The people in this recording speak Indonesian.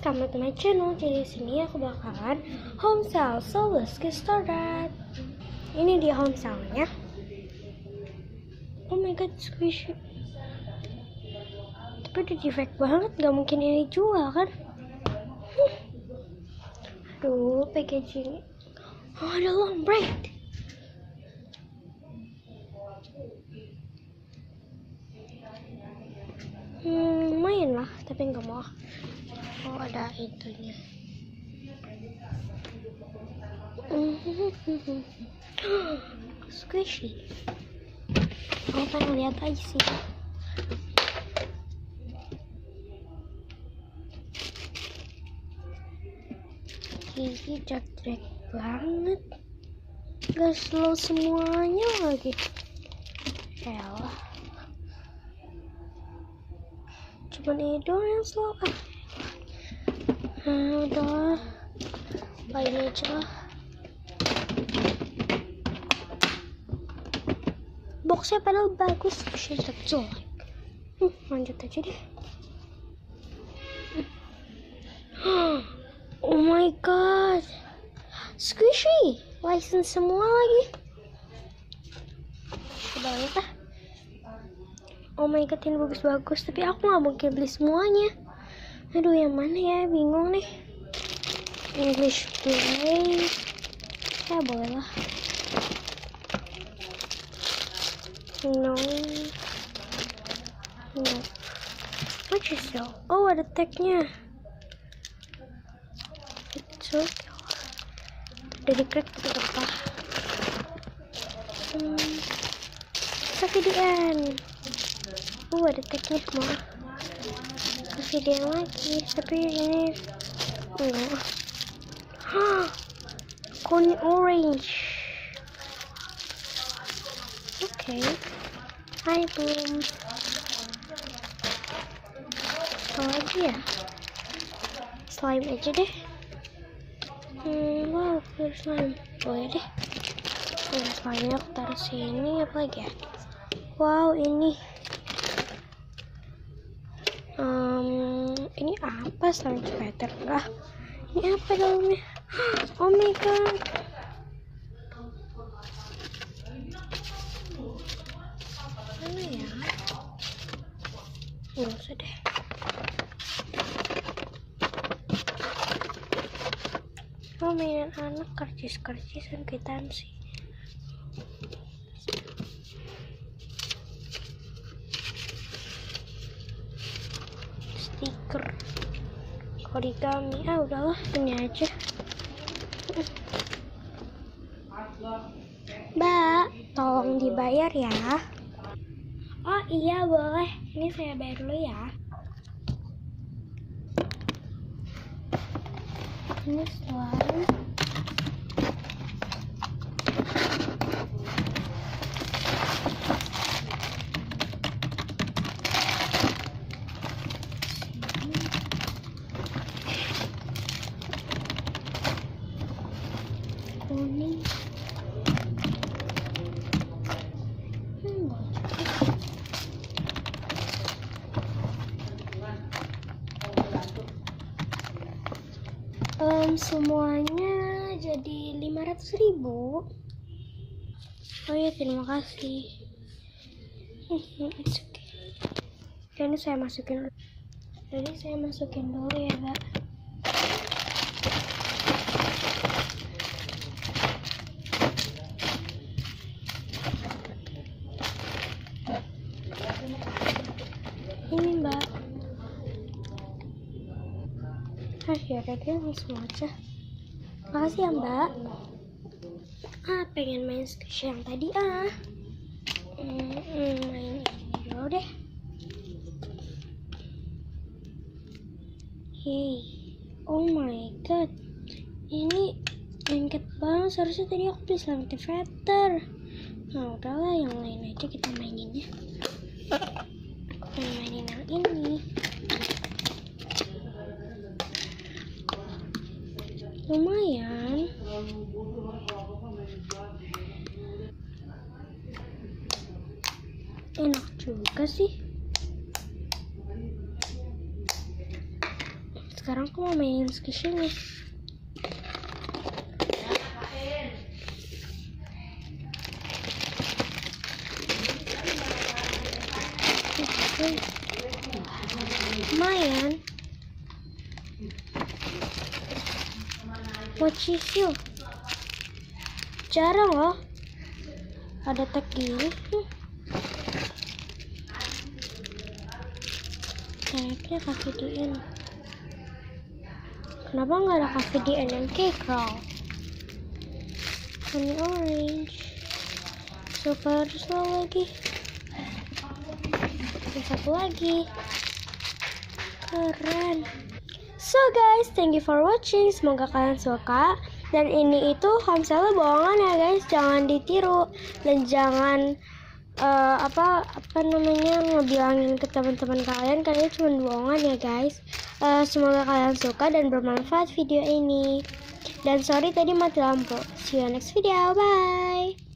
Selamat datang my channel. Jadi sini aku bakalan homesale. So let's get started. Ini dia homesale-nya. Oh my god, squishy. Tapi udah defect banget, gak mungkin ini jual kan? Aduh, packaging. Oh, ada long braid. Lumayan lah, tapi nggak mau. Oh, ada itunya. Squishy. Aku pengen lihat aja sih. Gigi jelek banget. Gak slow semuanya lagi. Elah. Cuman ini doang yang slow. Udah. Ini aja lah. Boxnya padahal bagus, tetap jelek. Lanjut aja deh. Oh my god, squishy, license semua lagi. Banget lah. Oh my god, ini bagus-bagus, tapi aku nggak mungkin beli semuanya. Aduh, yang mana ya, bingung nih. English play, ya boleh lah. No. What you sell? Oh, ada tagnya. It's okay. Udah di-crack apa? Tapi di end. Ada tagnya semua. Kasih dia lagi. Tapi ini kuning orange. Okay. Hai Boom. Apa lagi ya? Slime aja deh. Wow, clear slime. Boleh deh. Slime aku taruh sini. Apa lagi ya? Wow, ini. Ini apa? Slime sweater kah? Ini apa dalamnya? Oh my god. Mana ya? Nggak usah deh. Oh, mainan anak, karcis-karcisan kwitansi. Stiker origami. Udahlah, ini aja. Mbak, tolong dibayar ya. Oh iya, boleh. Ini saya bayar dulu ya. Ini slime. Kuning. Semuanya jadi 500.000. Oh ya, terima kasih. It's okay. Ini saya masukin dulu. Jadi saya masukin dulu ya, Mbak. Ini Mbak. Ya udah deh, langsung aja. Makasih ya Mbak. Pengen main squishy yang tadi main ini dulu deh. Hey, oh my god, ini lengket banget. Seharusnya tadi aku beli slime veter. Nah udahlah, yang lain aja kita maininnya. Aku pengen mainin yang ini. Lumayan. Enak juga sih. Sekarang aku mau mainin squishy nih. Lumayan. Mochi Shiu. Jarang loh ada tag gini. Kayaknya cafe DN. Kenapa nggak ada cafe DN yang cake roll? Honey orange. Super slow lagi. Dan satu lagi. Keren. So guys, thank you for watching. Semoga kalian suka. Dan ini itu homesale bohongan ya guys, jangan ditiru dan jangan ngebilangin ke teman-teman kalian karena cuma bohongan ya guys. Semoga kalian suka dan bermanfaat video ini. Dan sorry tadi mati lampu. See you next video. Bye.